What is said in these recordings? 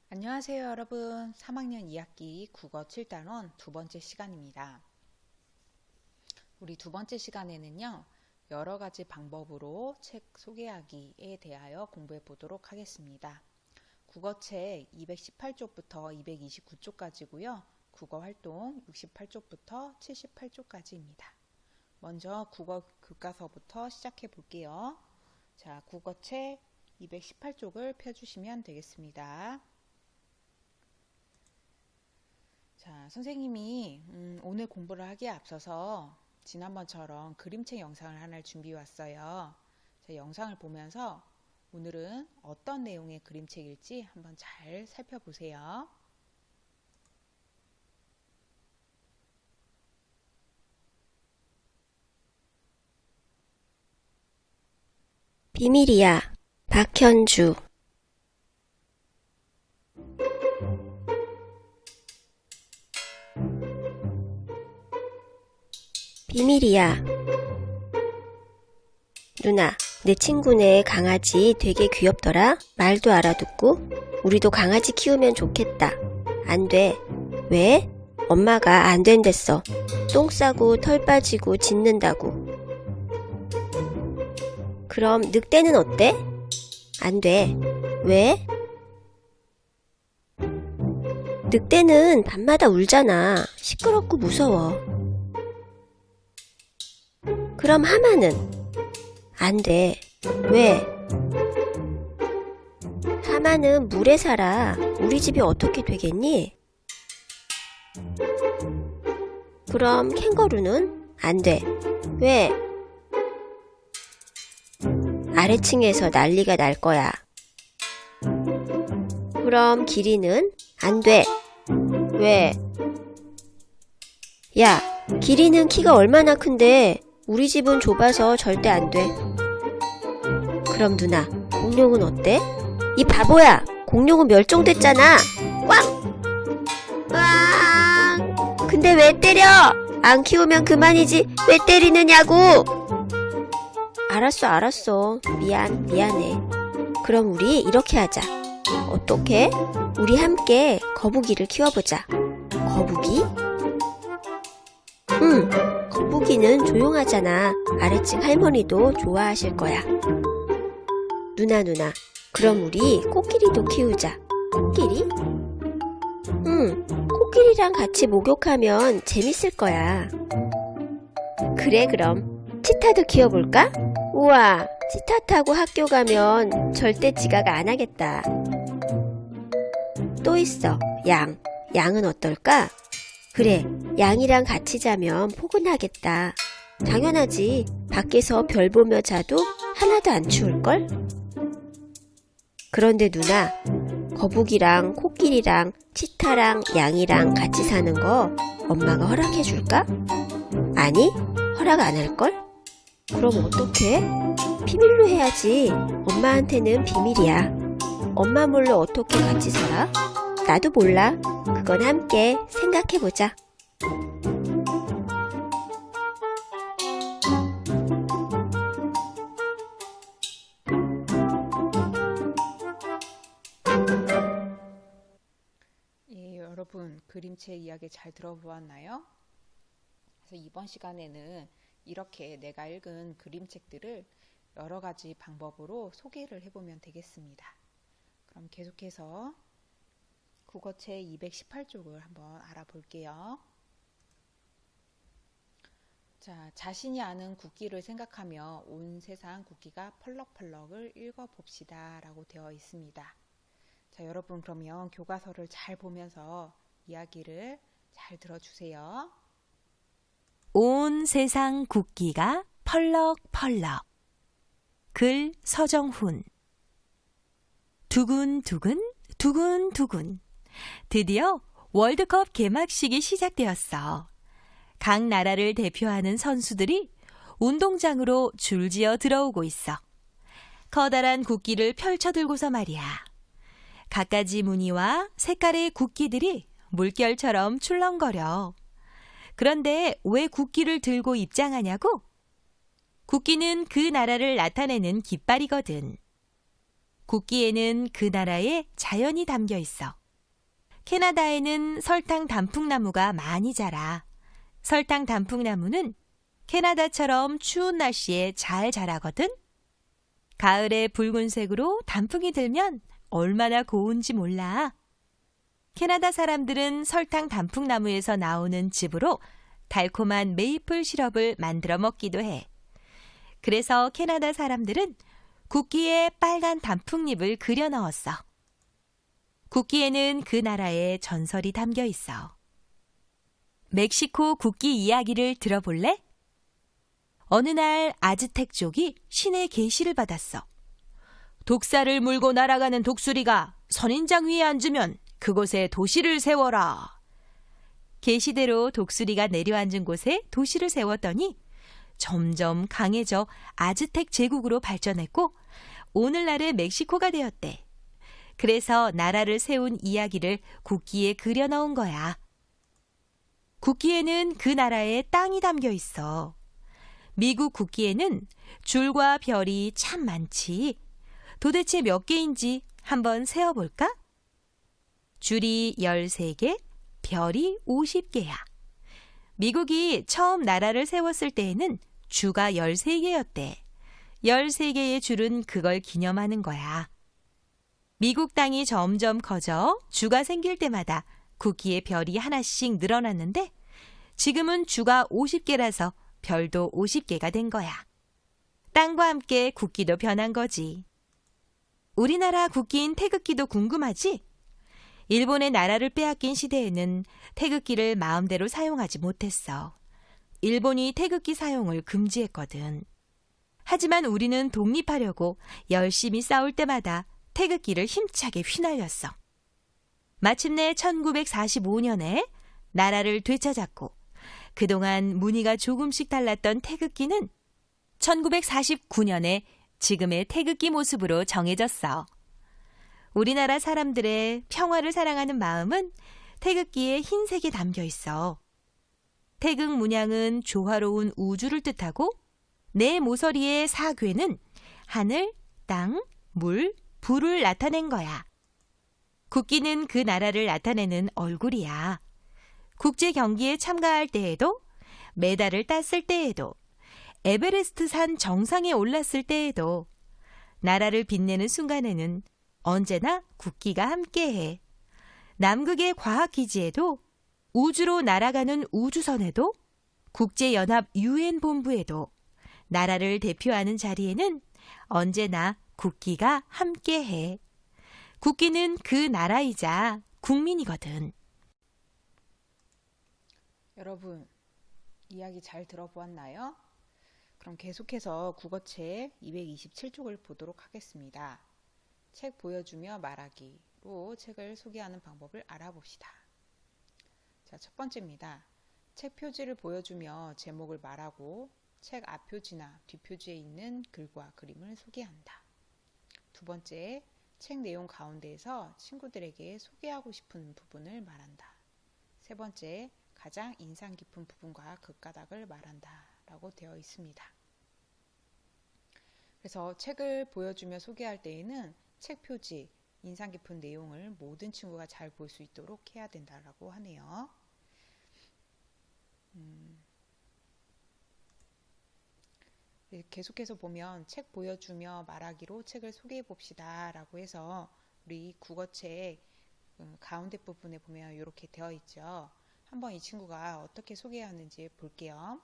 안녕하세요, 여러분. 3학년 2학기 국어 7단원 두 번째 시간입니다. 우리 두 번째 시간에는요, 여러 가지 방법으로 책 소개하기에 대하여 공부해 보도록 하겠습니다. 국어책 218쪽부터 229쪽까지고요. 국어활동 68쪽부터 78쪽까지입니다. 먼저 국어 교과서부터 시작해 볼게요. 자, 국어책 218쪽을 펴주시면 되겠습니다. 자, 선생님이 오늘 공부를 하기에 앞서서 지난번처럼 그림책 영상을 하나를 준비해 왔어요. 자, 영상을 보면서 오늘은 어떤 내용의 그림책일지 한번 잘 살펴보세요. 비밀이야. 박현주. 비밀이야. 누나, 내 친구네 강아지 되게 귀엽더라. 말도 알아듣고. 우리도 강아지 키우면 좋겠다. 안 돼. 왜? 엄마가 안 된댔어. 똥 싸고 털 빠지고 짖는다고. 그럼 늑대는 어때? 안 돼. 왜? 늑대는 밤마다 울잖아. 시끄럽고 무서워. 그럼 하마는? 안 돼. 왜? 하마는 물에 살아. 우리 집이 어떻게 되겠니? 그럼 캥거루는? 안 돼. 왜? 아래층에서 난리가 날 거야. 그럼 기린은? 안 돼. 왜? 야, 기린은 키가 얼마나 큰데 우리 집은 좁아서 절대 안 돼. 그럼 누나, 공룡은 어때? 이 바보야! 공룡은 멸종됐잖아! 꽝! 꽝! 근데 왜 때려? 안 키우면 그만이지 왜 때리느냐고! 알았어. 미안해. 그럼 우리 이렇게 하자. 어떻게? 우리 함께 거북이를 키워보자. 거북이? 응, 거북이는 조용하잖아. 아래층 할머니도 좋아하실 거야. 누나, 그럼 우리 코끼리도 키우자. 코끼리? 응, 코끼리랑 같이 목욕하면 재밌을 거야. 그래, 그럼. 치타도 키워볼까? 우와, 치타 타고 학교 가면 절대 지각 안 하겠다. 또 있어, 양. 양은 어떨까? 그래, 양이랑 같이 자면 포근하겠다. 당연하지. 밖에서 별 보며 자도 하나도 안 추울걸? 그런데 누나, 거북이랑 코끼리랑 치타랑 양이랑 같이 사는 거 엄마가 허락해 줄까? 아니, 허락 안 할걸? 그럼 어떡해? 비밀로 해야지. 엄마한테는 비밀이야. 엄마 몰래 어떻게 같이 살아? 나도 몰라. 그건 함께 생각해보자. 예, 여러분 그림책 이야기 잘 들어보았나요? 그래서 이번 시간에는 이렇게 내가 읽은 그림책들을 여러 가지 방법으로 소개를 해보면 되겠습니다. 그럼 계속해서 국어책 218쪽을 한번 알아볼게요. 자, 자신이 아는 국기를 생각하며 온 세상 국기가 펄럭펄럭을 읽어봅시다 라고 되어 있습니다. 자, 여러분 그러면 교과서를 잘 보면서 이야기를 잘 들어주세요. 온 세상 국기가 펄럭펄럭. 글 서정훈. 두근두근 두근두근. 드디어 월드컵 개막식이 시작되었어. 각 나라를 대표하는 선수들이 운동장으로 줄지어 들어오고 있어. 커다란 국기를 펼쳐들고서 말이야. 갖가지 무늬와 색깔의 국기들이 물결처럼 출렁거려. 그런데 왜 국기를 들고 입장하냐고? 국기는 그 나라를 나타내는 깃발이거든. 국기에는 그 나라의 자연이 담겨 있어. 캐나다에는 설탕 단풍나무가 많이 자라. 설탕 단풍나무는 캐나다처럼 추운 날씨에 잘 자라거든. 가을에 붉은색으로 단풍이 들면 얼마나 고운지 몰라. 캐나다 사람들은 설탕 단풍나무에서 나오는 즙으로 달콤한 메이플 시럽을 만들어 먹기도 해. 그래서 캐나다 사람들은 국기에 빨간 단풍잎을 그려 넣었어. 국기에는 그 나라의 전설이 담겨 있어. 멕시코 국기 이야기를 들어볼래? 어느 날 아즈텍족이 신의 계시를 받았어. 독사를 물고 날아가는 독수리가 선인장 위에 앉으면 그곳에 도시를 세워라. 계시대로 독수리가 내려앉은 곳에 도시를 세웠더니 점점 강해져 아즈텍 제국으로 발전했고 오늘날의 멕시코가 되었대. 그래서 나라를 세운 이야기를 국기에 그려 넣은 거야. 국기에는 그 나라의 땅이 담겨 있어. 미국 국기에는 줄과 별이 참 많지. 도대체 몇 개인지 한번 세어볼까? 줄이 13개, 별이 50개야. 미국이 처음 나라를 세웠을 때에는 주가 13개였대. 13개의 줄은 그걸 기념하는 거야. 미국 땅이 점점 커져 주가 생길 때마다 국기에 별이 하나씩 늘어났는데 지금은 주가 50개라서 별도 50개가 된 거야. 땅과 함께 국기도 변한 거지. 우리나라 국기인 태극기도 궁금하지? 일본의 나라를 빼앗긴 시대에는 태극기를 마음대로 사용하지 못했어. 일본이 태극기 사용을 금지했거든. 하지만 우리는 독립하려고 열심히 싸울 때마다 태극기를 힘차게 휘날렸어. 마침내 1945년에 나라를 되찾았고 그동안 무늬가 조금씩 달랐던 태극기는 1949년에 지금의 태극기 모습으로 정해졌어. 우리나라 사람들의 평화를 사랑하는 마음은 태극기에 흰색이 담겨 있어. 태극 문양은 조화로운 우주를 뜻하고 내 모서리의 사괴는 하늘, 땅, 물, 불을 나타낸 거야. 국기는 그 나라를 나타내는 얼굴이야. 국제 경기에 참가할 때에도, 메달을 땄을 때에도, 에베레스트 산 정상에 올랐을 때에도, 나라를 빛내는 순간에는 언제나 국기가 함께해. 남극의 과학기지에도, 우주로 날아가는 우주선에도, 국제연합 UN 본부에도, 나라를 대표하는 자리에는 언제나 국기가 함께해. 국기는 그 나라이자 국민이거든. 여러분, 이야기 잘 들어보았나요? 그럼 계속해서 국어책 227쪽을 보도록 하겠습니다. 책 보여주며 말하기로 책을 소개하는 방법을 알아봅시다. 자, 첫 번째입니다. 책 표지를 보여주며 제목을 말하고 책 앞표지나 뒷표지에 있는 글과 그림을 소개한다. 두 번째, 책 내용 가운데에서 친구들에게 소개하고 싶은 부분을 말한다. 세 번째, 가장 인상 깊은 부분과 그 까닭을 말한다 라고 되어 있습니다. 그래서 책을 보여주며 소개할 때에는 책 표지, 인상 깊은 내용을 모든 친구가 잘 볼 수 있도록 해야 된다라고 하네요. 계속해서 보면 책 보여주며 말하기로 책을 소개해 봅시다 라고 해서 우리 국어책 가운데 부분에 보면 이렇게 되어 있죠. 한번 이 친구가 어떻게 소개하는지 볼게요.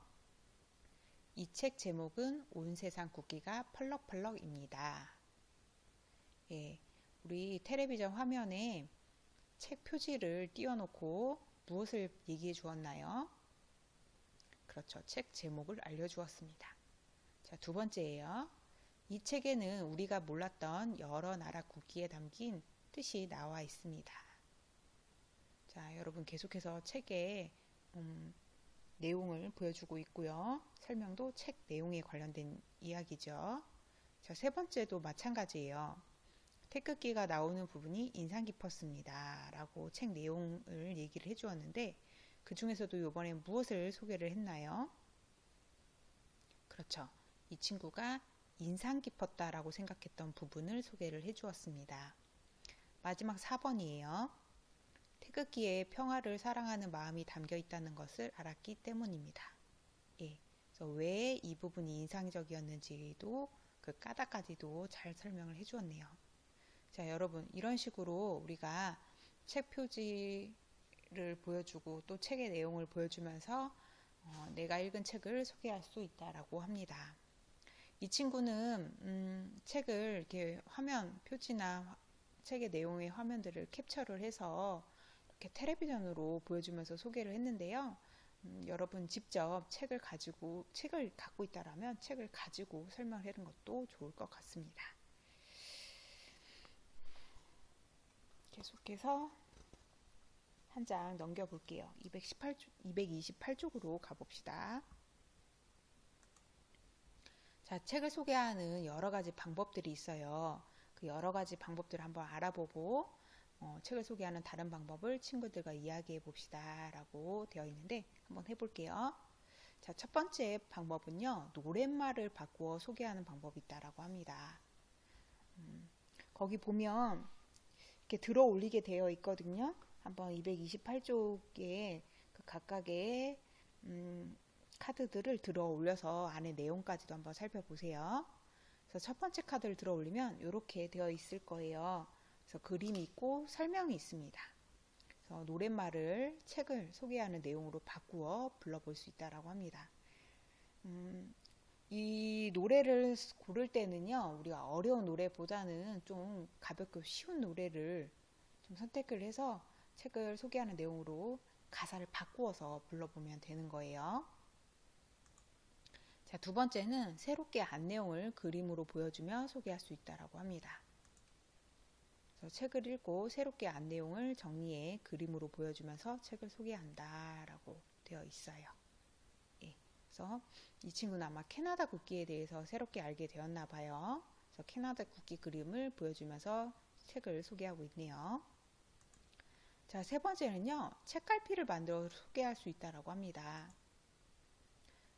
이 책 제목은 온 세상 국기가 펄럭펄럭입니다. 예, 우리 텔레비전 화면에 책 표지를 띄워놓고 무엇을 얘기해 주었나요? 그렇죠. 책 제목을 알려주었습니다. 자, 두 번째예요. 이 책에는 우리가 몰랐던 여러 나라 국기에 담긴 뜻이 나와 있습니다. 자, 여러분 계속해서 책의 내용을 보여주고 있고요. 설명도 책 내용에 관련된 이야기죠. 자, 세 번째도 마찬가지예요. 태극기가 나오는 부분이 인상 깊었습니다. 라고 책 내용을 얘기를 해주었는데 그 중에서도 이번에 무엇을 소개를 했나요? 그렇죠. 이 친구가 인상 깊었다라고 생각했던 부분을 소개를 해주었습니다. 마지막 4번이에요. 태극기에 평화를 사랑하는 마음이 담겨 있다는 것을 알았기 때문입니다. 예, 그래서 왜 이 부분이 인상적이었는지도 그 까닭까지도 잘 설명을 해주었네요. 자, 여러분, 이런 식으로 우리가 책 표지를 보여주고 또 책의 내용을 보여주면서 내가 읽은 책을 소개할 수 있다라고 합니다. 이 친구는 책을 이렇게 화면 표지나 책의 내용의 화면들을 캡처를 해서 이렇게 텔레비전으로 보여주면서 소개를 했는데요. 여러분 직접 책을 갖고 있다라면 책을 가지고 설명을 하는 것도 좋을 것 같습니다. 계속해서 한 장 넘겨볼게요. 228쪽으로 가봅시다. 자, 책을 소개하는 여러 가지 방법들이 있어요. 그 여러 가지 방법들을 한번 알아보고 책을 소개하는 다른 방법을 친구들과 이야기해 봅시다 라고 되어 있는데 한번 해볼게요. 자, 첫 번째 방법은요, 노랫말을 바꾸어 소개하는 방법이 있다라고 합니다. 거기 보면 이렇게 들어 올리게 되어 있거든요. 한번 228쪽에 그 각각의 카드들을 들어 올려서 안에 내용까지도 한번 살펴보세요. 그래서 첫 번째 카드를 들어 올리면 이렇게 되어 있을 거예요. 그래서 그림이 있고 설명이 있습니다. 그래서 노랫말을 책을 소개하는 내용으로 바꾸어 불러볼 수 있다라고 합니다. 이 노래를 고를 때는요, 우리가 어려운 노래보다는 좀 가볍고 쉬운 노래를 좀 선택을 해서 책을 소개하는 내용으로 가사를 바꾸어서 불러보면 되는 거예요. 자, 두 번째는 새롭게 안내용을 그림으로 보여주며 소개할 수 있다라고 합니다. 그래서 책을 읽고 새롭게 안내용을 정리해 그림으로 보여주면서 책을 소개한다라고 되어 있어요. 예, 그래서 이 친구는 아마 캐나다 국기에 대해서 새롭게 알게 되었나 봐요. 그래서 캐나다 국기 그림을 보여주면서 책을 소개하고 있네요. 자, 세 번째는요, 책갈피를 만들어 소개할 수 있다라고 합니다.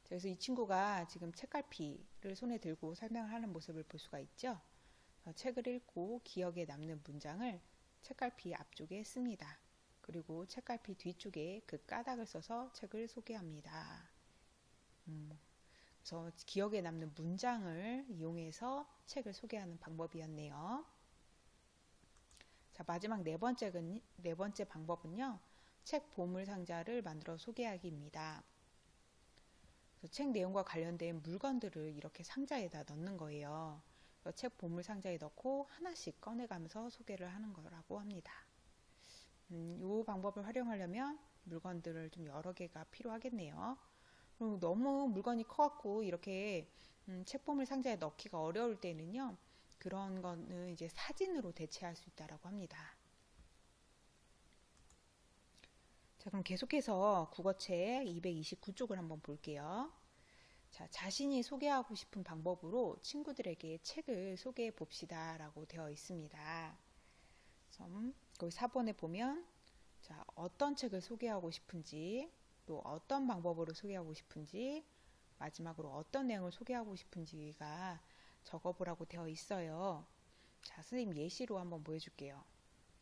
그래서 이 친구가 지금 책갈피를 손에 들고 설명을 하는 모습을 볼 수가 있죠. 책을 읽고 기억에 남는 문장을 책갈피 앞쪽에 씁니다. 그리고 책갈피 뒤쪽에 그 까닭을 써서 책을 소개합니다. 그래서 기억에 남는 문장을 이용해서 책을 소개하는 방법이었네요. 자, 마지막 네 번째 방법은요, 책 보물 상자를 만들어 소개하기입니다. 그래서 책 내용과 관련된 물건들을 이렇게 상자에다 넣는 거예요. 책 보물 상자에 넣고 하나씩 꺼내가면서 소개를 하는 거라고 합니다. 이 방법을 활용하려면 물건들을 좀 여러 개가 필요하겠네요. 그리고 너무 물건이 커갖고 이렇게 책 보물 상자에 넣기가 어려울 때는요, 그런 거는 이제 사진으로 대체할 수 있다라고 합니다. 자, 그럼 계속해서 국어책 229쪽을 한번 볼게요. 자, 자신이 소개하고 싶은 방법으로 친구들에게 책을 소개해 봅시다 라고 되어 있습니다. 거기 4번에 보면 자, 어떤 책을 소개하고 싶은지, 또 어떤 방법으로 소개하고 싶은지, 마지막으로 어떤 내용을 소개하고 싶은지가 적어보라고 되어 있어요. 자, 선생님 예시로 한번 보여줄게요.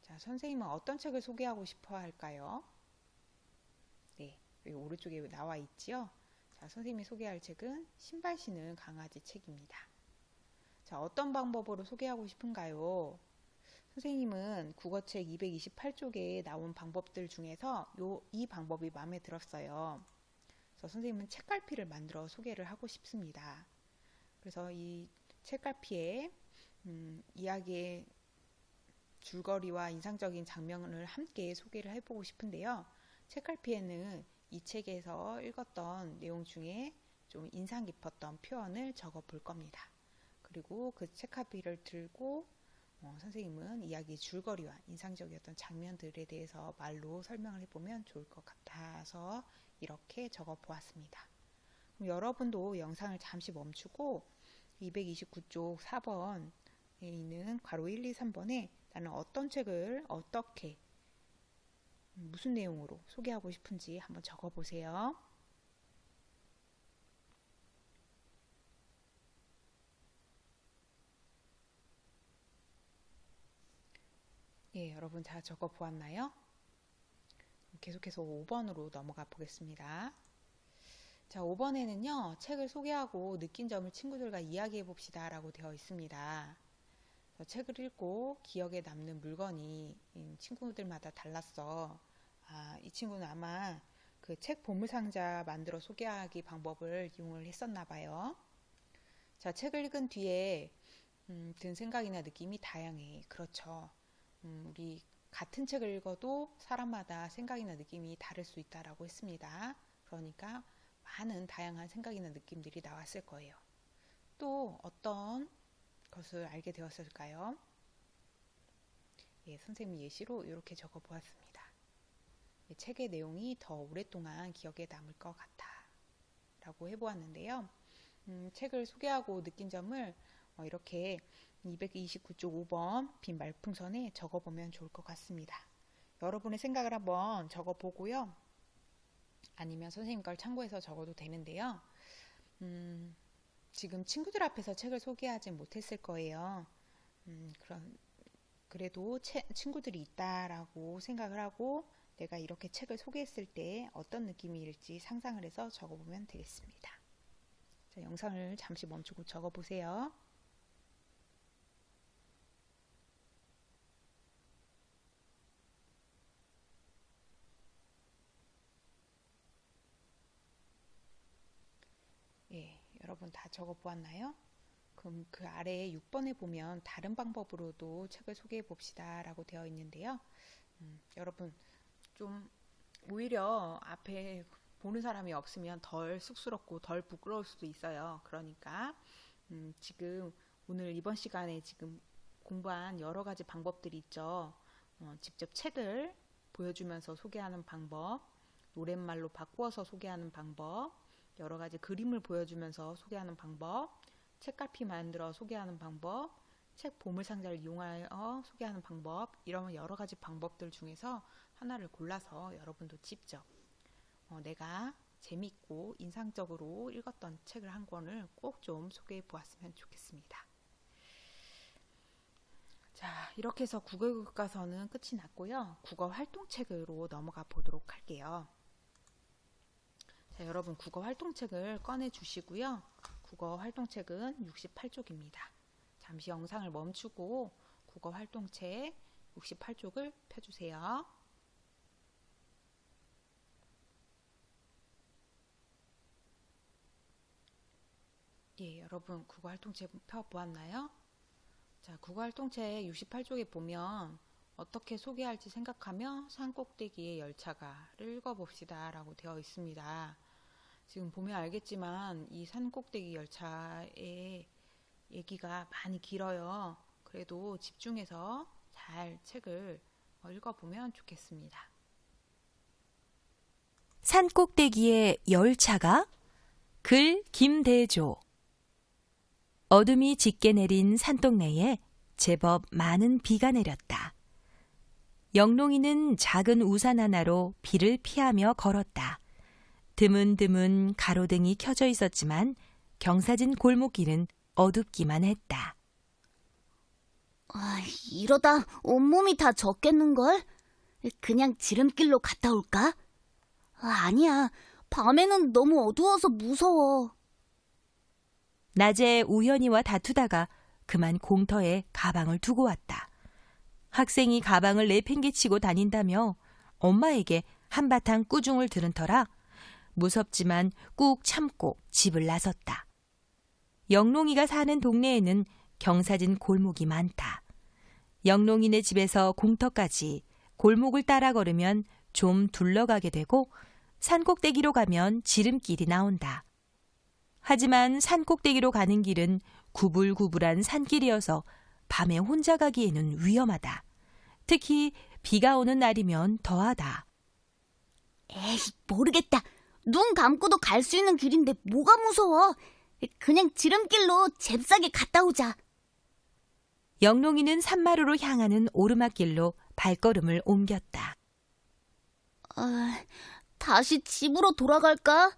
자, 선생님은 어떤 책을 소개하고 싶어 할까요? 네, 여기 오른쪽에 나와 있지요. 자, 선생님이 소개할 책은 신발 신은 강아지 책입니다. 자, 어떤 방법으로 소개하고 싶은가요? 선생님은 국어책 228쪽에 나온 방법들 중에서 이 방법이 마음에 들었어요. 그래서 선생님은 책갈피를 만들어 소개를 하고 싶습니다. 그래서 이 책갈피에 이야기의 줄거리와 인상적인 장면을 함께 소개를 해보고 싶은데요. 책갈피에는 이 책에서 읽었던 내용 중에 좀 인상 깊었던 표현을 적어 볼 겁니다. 그리고 그 책갈피를 들고 선생님은 이야기 줄거리와 인상적이었던 장면들에 대해서 말로 설명을 해보면 좋을 것 같아서 이렇게 적어 보았습니다. 그럼 여러분도 영상을 잠시 멈추고 229쪽 4번에 있는 괄호 1, 2, 3번에 나는 어떤 책을 어떻게 무슨 내용으로 소개하고 싶은지 한번 적어 보세요. 예, 여러분 다 적어 보았나요? 계속해서 5번으로 넘어가 보겠습니다. 자, 5번에는요, 책을 소개하고 느낀 점을 친구들과 이야기해 봅시다 라고 되어 있습니다. 책을 읽고 기억에 남는 물건이 친구들마다 달랐어. 이 친구는 아마 그 책 보물상자 만들어 소개하기 방법을 이용을 했었나 봐요. 자, 책을 읽은 뒤에 든 생각이나 느낌이 다양해. 그렇죠. 우리 같은 책을 읽어도 사람마다 생각이나 느낌이 다를 수 있다라고 했습니다. 그러니까 많은 다양한 생각이나 느낌들이 나왔을 거예요. 또 어떤 것을 알게 되었을까요? 예, 선생님 예시로 이렇게 적어 보았습니다. 예, 책의 내용이 더 오랫동안 기억에 남을 것 같아 라고 해보았는데요. 책을 소개하고 느낀 점을 이렇게 229쪽 5번 빈 말풍선에 적어보면 좋을 것 같습니다. 여러분의 생각을 한번 적어보고요. 아니면 선생님 걸 참고해서 적어도 되는데요. 지금 친구들 앞에서 책을 소개하지 못했을 거예요. 그래도 친구들이 있다라고 생각을 하고 내가 이렇게 책을 소개했을 때 어떤 느낌일지 상상을 해서 적어보면 되겠습니다. 자, 영상을 잠시 멈추고 적어보세요. 예, 여러분 다 적어보았나요? 그럼 그 아래에 6번에 보면 다른 방법으로도 책을 소개해 봅시다 라고 되어 있는데요. 여러분 좀 오히려 앞에 보는 사람이 없으면 덜 쑥스럽고 덜 부끄러울 수도 있어요. 그러니까 지금 오늘 이번 시간에 지금 공부한 여러 가지 방법들이 있죠. 직접 책을 보여주면서 소개하는 방법, 노랫말로 바꾸어서 소개하는 방법, 여러 가지 그림을 보여주면서 소개하는 방법, 책갈피 만들어 소개하는 방법, 책 보물상자를 이용하여 소개하는 방법, 이런 여러 가지 방법들 중에서 하나를 골라서 여러분도 직접 내가 재밌고 인상적으로 읽었던 책을 한 권을 꼭 좀 소개해 보았으면 좋겠습니다. 자, 이렇게 해서 국어 교과서는 끝이 났고요. 국어 활동책으로 넘어가 보도록 할게요. 자, 여러분 국어 활동책을 꺼내 주시고요. 국어 활동책은 68쪽입니다. 잠시 영상을 멈추고 국어 활동책 68쪽을 펴주세요. 예, 여러분 국어 활동책 펴보았나요? 자, 국어 활동책 68쪽에 보면 어떻게 소개할지 생각하며 산꼭대기의 열차가를 읽어봅시다 라고 되어 있습니다. 지금 보면 알겠지만 이 산꼭대기 열차의 얘기가 많이 길어요. 그래도 집중해서 잘 책을 읽어보면 좋겠습니다. 산꼭대기에 열차가? 글 김대조. 어둠이 짙게 내린 산동네에 제법 많은 비가 내렸다. 영롱이는 작은 우산 하나로 비를 피하며 걸었다. 드문드문 가로등이 켜져 있었지만 경사진 골목길은 어둡기만 했다. 이러다 온몸이 다 젖겠는걸? 그냥 지름길로 갔다 올까? 아니야. 밤에는 너무 어두워서 무서워. 낮에 우연이와 다투다가 그만 공터에 가방을 두고 왔다. 학생이 가방을 내팽개치고 다닌다며 엄마에게 한바탕 꾸중을 들은 터라 무섭지만 꾹 참고 집을 나섰다. 영롱이가 사는 동네에는 경사진 골목이 많다. 영롱이네 집에서 공터까지 골목을 따라 걸으면 좀 둘러가게 되고 산꼭대기로 가면 지름길이 나온다. 하지만 산꼭대기로 가는 길은 구불구불한 산길이어서 밤에 혼자 가기에는 위험하다. 특히 비가 오는 날이면 더하다. 에이, 모르겠다. 눈 감고도 갈 수 있는 길인데 뭐가 무서워. 그냥 지름길로 잽싸게 갔다 오자. 영롱이는 산마루로 향하는 오르막길로 발걸음을 옮겼다. 다시 집으로 돌아갈까?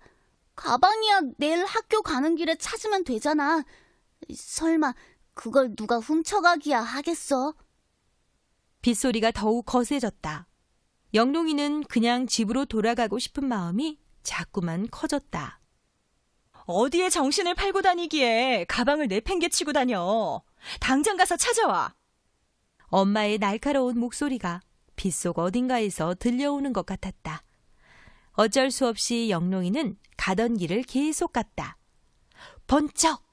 가방이야 내일 학교 가는 길에 찾으면 되잖아. 설마 그걸 누가 훔쳐가기야 하겠어? 빗소리가 더욱 거세졌다. 영롱이는 그냥 집으로 돌아가고 싶은 마음이 자꾸만 커졌다. 어디에 정신을 팔고 다니기에 가방을 내팽개치고 다녀. 당장 가서 찾아와. 엄마의 날카로운 목소리가 빗속 어딘가에서 들려오는 것 같았다. 어쩔 수 없이 영롱이는 가던 길을 계속 갔다. 번쩍!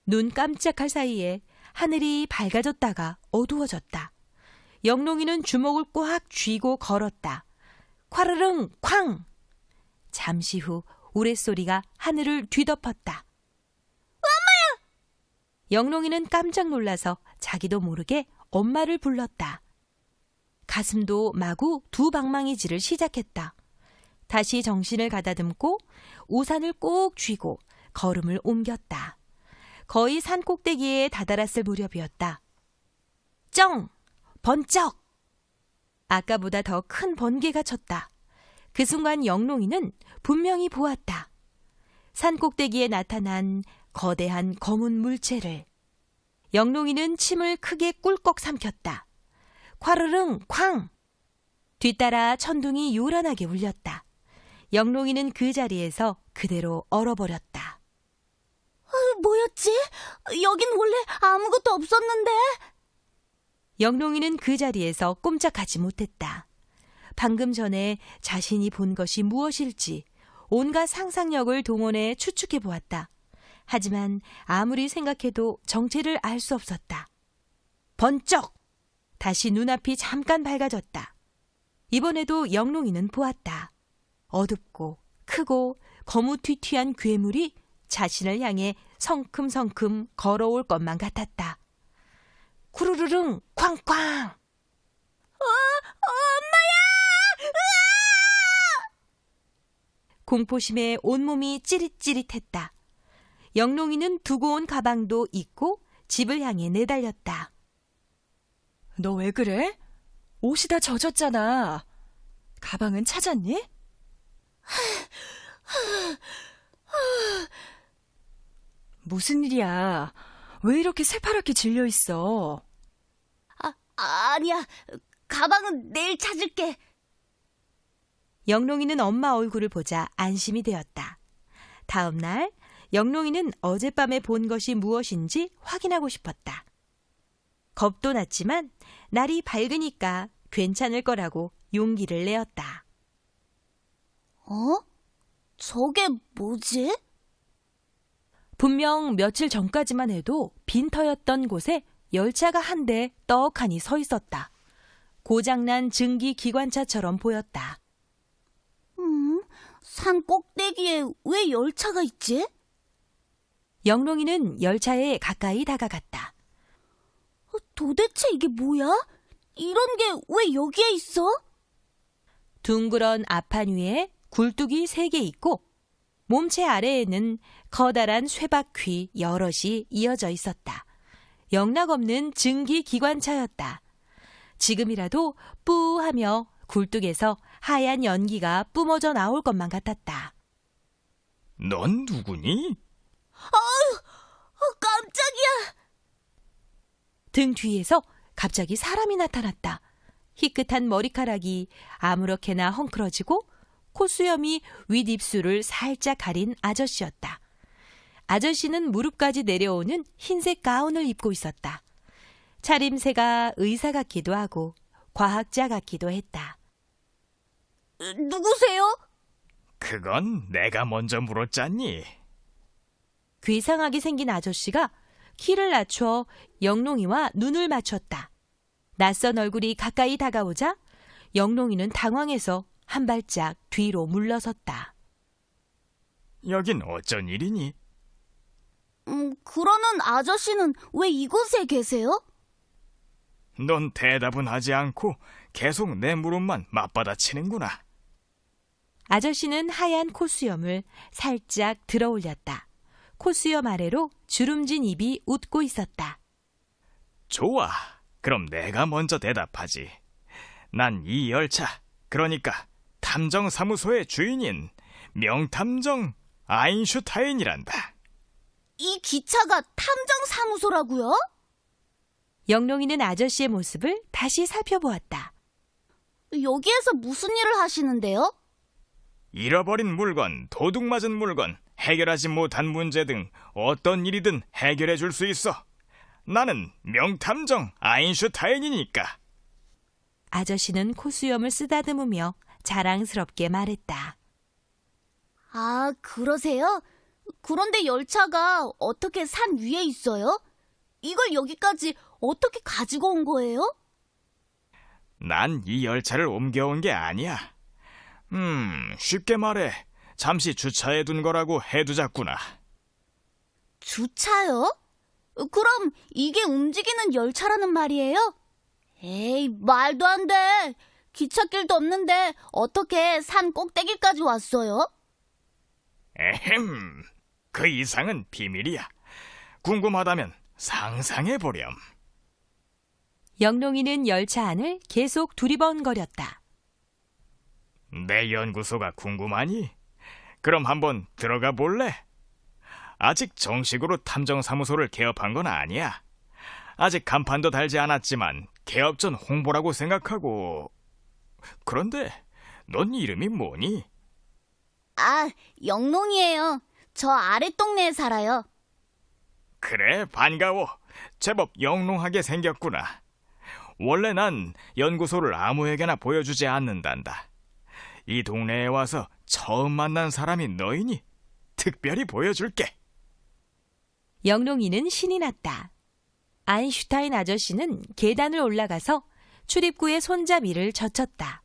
눈 깜짝할 사이에 하늘이 밝아졌다가 어두워졌다. 영롱이는 주먹을 꽉 쥐고 걸었다. 콰르릉 쾅! 잠시 후 우레소리가 하늘을 뒤덮었다. 엄마야! 영롱이는 깜짝 놀라서 자기도 모르게 엄마를 불렀다. 가슴도 마구 두 방망이질을 시작했다. 다시 정신을 가다듬고 우산을 꼭 쥐고 걸음을 옮겼다. 거의 산 꼭대기에 다다랐을 무렵이었다. 쩡! 번쩍! 아까보다 더 큰 번개가 쳤다. 그 순간 영롱이는 분명히 보았다. 산 꼭대기에 나타난 거대한 검은 물체를. 영롱이는 침을 크게 꿀꺽 삼켰다. 콰르릉 쾅! 뒤따라 천둥이 요란하게 울렸다. 영롱이는 그 자리에서 그대로 얼어버렸다. 뭐였지? 여긴 원래 아무것도 없었는데. 영롱이는 그 자리에서 꼼짝하지 못했다. 방금 전에 자신이 본 것이 무엇일지 온갖 상상력을 동원해 추측해 보았다. 하지만 아무리 생각해도 정체를 알 수 없었다. 번쩍! 다시 눈앞이 잠깐 밝아졌다. 이번에도 영롱이는 보았다. 어둡고 크고 거무튀튀한 괴물이 자신을 향해 성큼성큼 걸어올 것만 같았다. 쿠르르릉 쾅쾅! 공포심에 온몸이 찌릿찌릿했다. 영롱이는 두고 온 가방도 잊고 집을 향해 내달렸다. 너 왜 그래? 옷이 다 젖었잖아. 가방은 찾았니? 무슨 일이야? 왜 이렇게 새파랗게 질려 있어? 아니야. 가방은 내일 찾을게. 영롱이는 엄마 얼굴을 보자 안심이 되었다. 다음 날 영롱이는 어젯밤에 본 것이 무엇인지 확인하고 싶었다. 겁도 났지만 날이 밝으니까 괜찮을 거라고 용기를 내었다. 저게 뭐지? 분명 며칠 전까지만 해도 빈터였던 곳에 열차가 한 대 떡하니 서 있었다. 고장난 증기 기관차처럼 보였다. 산 꼭대기에 왜 열차가 있지? 영롱이는 열차에 가까이 다가갔다. 도대체 이게 뭐야? 이런 게 왜 여기에 있어? 둥그런 앞판 위에 굴뚝이 3개 있고 몸체 아래에는 커다란 쇠바퀴 여럿이 이어져 있었다. 영락없는 증기 기관차였다. 지금이라도 뿌하며 굴뚝에서 하얀 연기가 뿜어져 나올 것만 같았다. 넌 누구니? 깜짝이야. 등 뒤에서 갑자기 사람이 나타났다. 희끗한 머리카락이 아무렇게나 헝클어지고 콧수염이 윗입술을 살짝 가린 아저씨였다. 아저씨는 무릎까지 내려오는 흰색 가운을 입고 있었다. 차림새가 의사 같기도 하고 과학자 같기도 했다. 누구세요? 그건 내가 먼저 물었잖니. 괴상하게 생긴 아저씨가 키를 낮춰 영롱이와 눈을 맞췄다. 낯선 얼굴이 가까이 다가오자 영롱이는 당황해서 한 발짝 뒤로 물러섰다. 여긴 어쩐 일이니? 그러는 아저씨는 왜 이곳에 계세요? 넌 대답은 하지 않고 계속 내 물음만 맞받아치는구나. 아저씨는 하얀 콧수염을 살짝 들어 올렸다. 콧수염 아래로 주름진 입이 웃고 있었다. 좋아. 그럼 내가 먼저 대답하지. 난 이 열차, 그러니까 탐정사무소의 주인인 명탐정 아인슈타인이란다. 이 기차가 탐정사무소라고요? 영롱이는 아저씨의 모습을 다시 살펴보았다. 여기에서 무슨 일을 하시는데요? 잃어버린 물건, 도둑 맞은 물건, 해결하지 못한 문제 등 어떤 일이든 해결해 줄 수 있어. 나는 명탐정 아인슈타인이니까. 아저씨는 코수염을 쓰다듬으며 자랑스럽게 말했다. 아, 그러세요? 그런데 열차가 어떻게 산 위에 있어요? 이걸 여기까지 어떻게 가지고 온 거예요? 난 이 열차를 옮겨온 게 아니야. 쉽게 말해 잠시 주차해 둔 거라고 해두자꾸나. 주차요? 그럼 이게 움직이는 열차라는 말이에요? 에이, 말도 안 돼. 기찻길도 없는데 어떻게 산 꼭대기까지 왔어요? 에헴, 그 이상은 비밀이야. 궁금하다면 상상해보렴. 영롱이는 열차 안을 계속 두리번거렸다. 내 연구소가 궁금하니? 그럼 한번 들어가 볼래? 아직 정식으로 탐정사무소를 개업한 건 아니야. 아직 간판도 달지 않았지만 개업 전 홍보라고 생각하고. 그런데 넌 이름이 뭐니? 아, 영롱이에요. 저 아랫동네에 살아요. 그래, 반가워. 제법 영롱하게 생겼구나. 원래 난 연구소를 아무에게나 보여주지 않는단다. 이 동네에 와서 처음 만난 사람이 너이니 특별히 보여줄게. 영롱이는 신이 났다. 아인슈타인 아저씨는 계단을 올라가서 출입구의 손잡이를 젖혔다.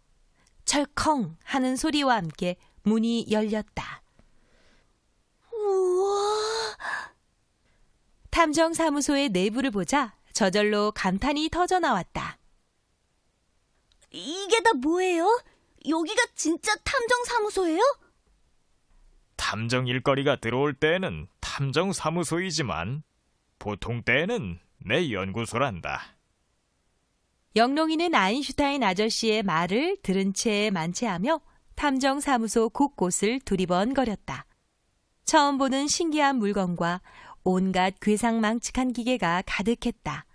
철컹 하는 소리와 함께 문이 열렸다. 우와, 탐정사무소의 내부를 보자 저절로 감탄이 터져 나왔다. 이게 다 뭐예요? 여기가 진짜 탐정사무소예요? 탐정 일거리가 들어올 때에는 탐정사무소이지만 보통 때에는 내 연구소란다. 영롱이는 아인슈타인 아저씨의 말을 들은 채 만체하며 탐정사무소 곳곳을 두리번거렸다. 처음 보는 신기한 물건과 온갖 괴상망측한 기계가 가득했다.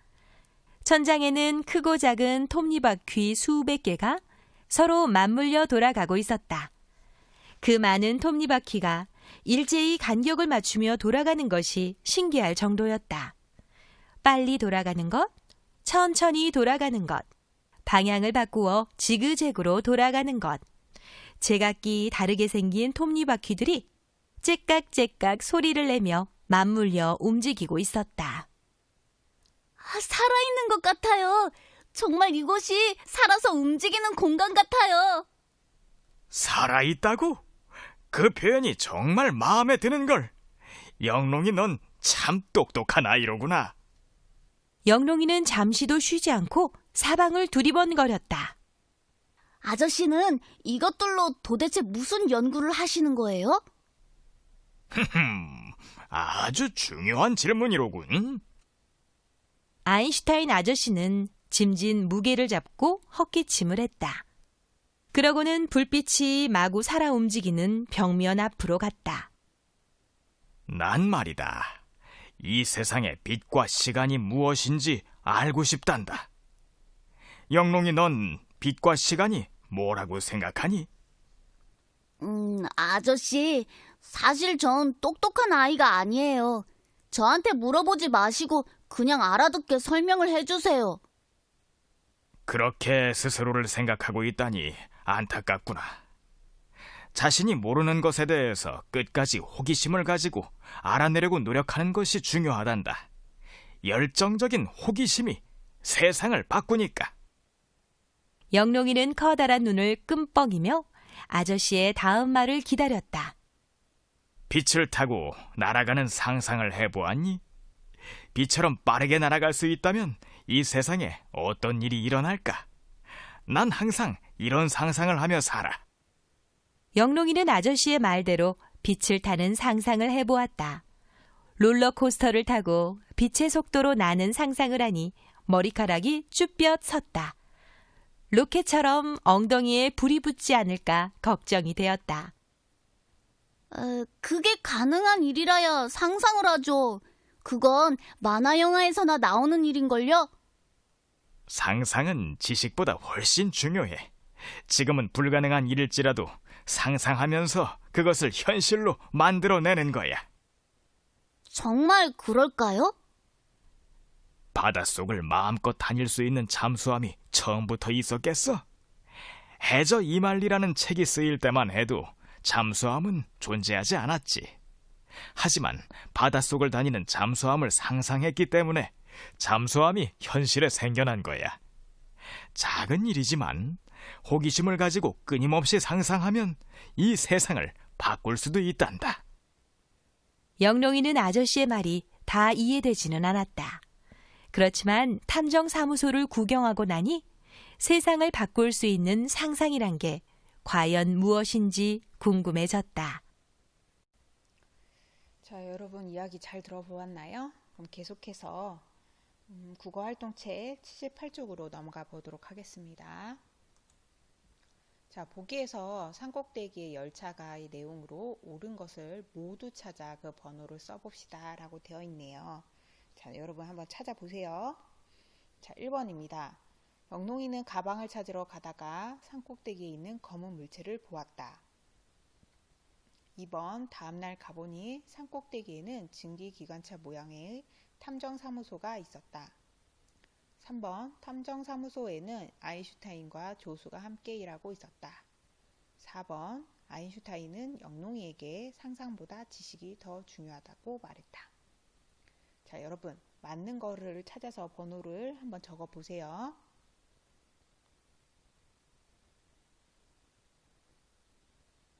천장에는 크고 작은 톱니바퀴 수백 개가 서로 맞물려 돌아가고 있었다. 그 많은 톱니바퀴가 일제히 간격을 맞추며 돌아가는 것이 신기할 정도였다. 빨리 돌아가는 것, 천천히 돌아가는 것, 방향을 바꾸어 지그재그로 돌아가는 것, 제각기 다르게 생긴 톱니바퀴들이 째깍째깍 소리를 내며 맞물려 움직이고 있었다. 아, 살아있는 것 같아요. 정말 이곳이 살아서 움직이는 공간 같아요. 살아있다고? 그 표현이 정말 마음에 드는걸. 영롱이 넌 참 똑똑한 아이로구나. 영롱이는 잠시도 쉬지 않고 사방을 두리번거렸다. 아저씨는 이것들로 도대체 무슨 연구를 하시는 거예요? 아주 중요한 질문이로군. 아인슈타인 아저씨는 짐진 무게를 잡고 헛기침을 했다. 그러고는 불빛이 마구 살아 움직이는 벽면 앞으로 갔다. 난 말이다. 이 세상의 빛과 시간이 무엇인지 알고 싶단다. 영롱이 넌 빛과 시간이 뭐라고 생각하니? 아저씨, 사실 전 똑똑한 아이가 아니에요. 저한테 물어보지 마시고 그냥 알아듣게 설명을 해주세요. 그렇게 스스로를 생각하고 있다니 안타깝구나. 자신이 모르는 것에 대해서 끝까지 호기심을 가지고 알아내려고 노력하는 것이 중요하단다. 열정적인 호기심이 세상을 바꾸니까. 영롱이는 커다란 눈을 끔뻑이며 아저씨의 다음 말을 기다렸다. 빛을 타고 날아가는 상상을 해보았니? 빛처럼 빠르게 날아갈 수 있다면 이 세상에 어떤 일이 일어날까? 난 항상 이런 상상을 하며 살아. 영롱이는 아저씨의 말대로 빛을 타는 상상을 해보았다. 롤러코스터를 타고 빛의 속도로 나는 상상을 하니 머리카락이 쭈뼛 섰다. 로켓처럼 엉덩이에 불이 붙지 않을까 걱정이 되었다. 그게 가능한 일이라야 상상을 하죠. 그건 만화 영화에서나 나오는 일인걸요? 상상은 지식보다 훨씬 중요해. 지금은 불가능한 일일지라도 상상하면서 그것을 현실로 만들어내는 거야. 정말 그럴까요? 바닷속을 마음껏 다닐 수 있는 잠수함이 처음부터 있었겠어? 해저 이말리라는 책이 쓰일 때만 해도 잠수함은 존재하지 않았지. 하지만 바닷속을 다니는 잠수함을 상상했기 때문에 잠수함이 현실에 생겨난 거야. 작은 일이지만 호기심을 가지고 끊임없이 상상하면 이 세상을 바꿀 수도 있단다. 영롱이는 아저씨의 말이 다 이해되지는 않았다. 그렇지만 탐정사무소를 구경하고 나니 세상을 바꿀 수 있는 상상이란 게 과연 무엇인지 궁금해졌다. 자, 여러분 이야기 잘 들어보았나요? 그럼 계속해서 국어활동책 78쪽으로 넘어가 보도록 하겠습니다. 자, 보기에서 산꼭대기의 열차가의 내용으로 옳은 것을 모두 찾아 그 번호를 써봅시다 라고 되어 있네요. 자, 여러분 한번 찾아보세요. 자, 1번입니다. 영롱이는 가방을 찾으러 가다가 산꼭대기에 있는 검은 물체를 보았다. 2번, 다음날 가보니 산꼭대기에는 증기기관차 모양의 탐정사무소가 있었다. 3번, 탐정사무소에는 아인슈타인과 조수가 함께 일하고 있었다. 4번, 아인슈타인은 영롱이에게 상상보다 지식이 더 중요하다고 말했다. 자, 여러분 맞는 거를 찾아서 번호를 한번 적어 보세요.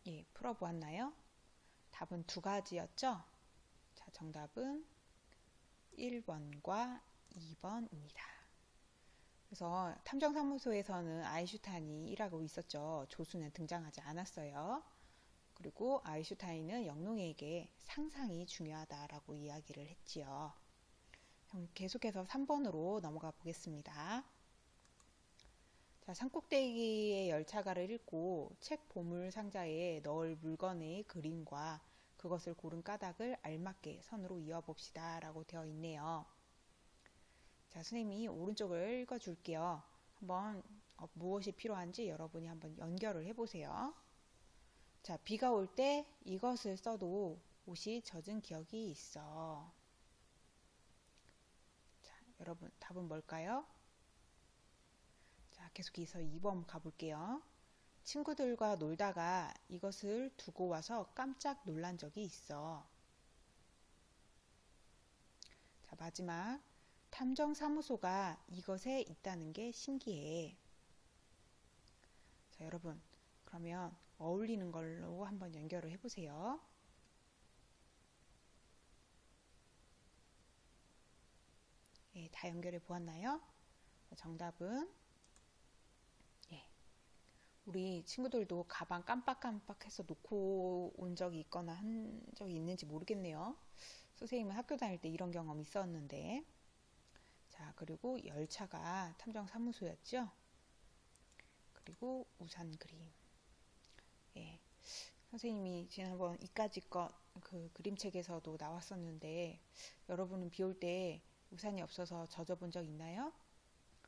예, 풀어보았나요? 답은 두 가지였죠? 자, 정답은 1번과 2번입니다. 그래서 탐정사무소에서는 아인슈타인이 일하고 있었죠. 조수는 등장하지 않았어요. 그리고 아인슈타인은 영롱이에게 상상이 중요하다라고 이야기를 했지요. 그럼 계속해서 3번으로 넘어가 보겠습니다. 자, 산꼭대기의 열차가를 읽고 책 보물 상자에 넣을 물건의 그림과 그것을 고른 까닭을 알맞게 선으로 이어봅시다 라고 되어 있네요. 자, 선생님이 오른쪽을 읽어줄게요. 한번 무엇이 필요한지 여러분이 한번 연결을 해보세요. 자, 비가 올 때 이것을 써도 옷이 젖은 기억이 있어. 자, 여러분 답은 뭘까요? 자, 계속해서 2번 가볼게요. 친구들과 놀다가 이것을 두고 와서 깜짝 놀란 적이 있어. 자, 마지막 탐정사무소가 이것에 있다는 게 신기해. 자, 여러분 그러면 어울리는 걸로 한번 연결을 해보세요. 예, 다 연결해 보았나요? 정답은 우리 친구들도 가방 깜빡깜빡해서 놓고 온 적이 있거나 한 적이 있는지 모르겠네요. 선생님은 학교 다닐 때 이런 경험이 있었는데. 자, 그리고 열차가 탐정사무소였죠. 그리고 우산 그림. 예, 선생님이 지난번 이까지 것 그 그림책에서도 나왔었는데 여러분은 비 올 때 우산이 없어서 젖어본 적 있나요?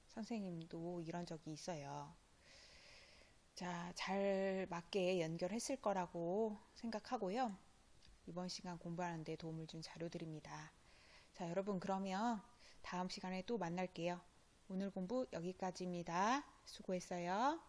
선생님도 이런 적이 있어요. 자, 잘 맞게 연결했을 거라고 생각하고요. 이번 시간 공부하는 데 도움을 준 자료들입니다. 자, 여러분 그러면 다음 시간에 또 만날게요. 오늘 공부 여기까지입니다. 수고했어요.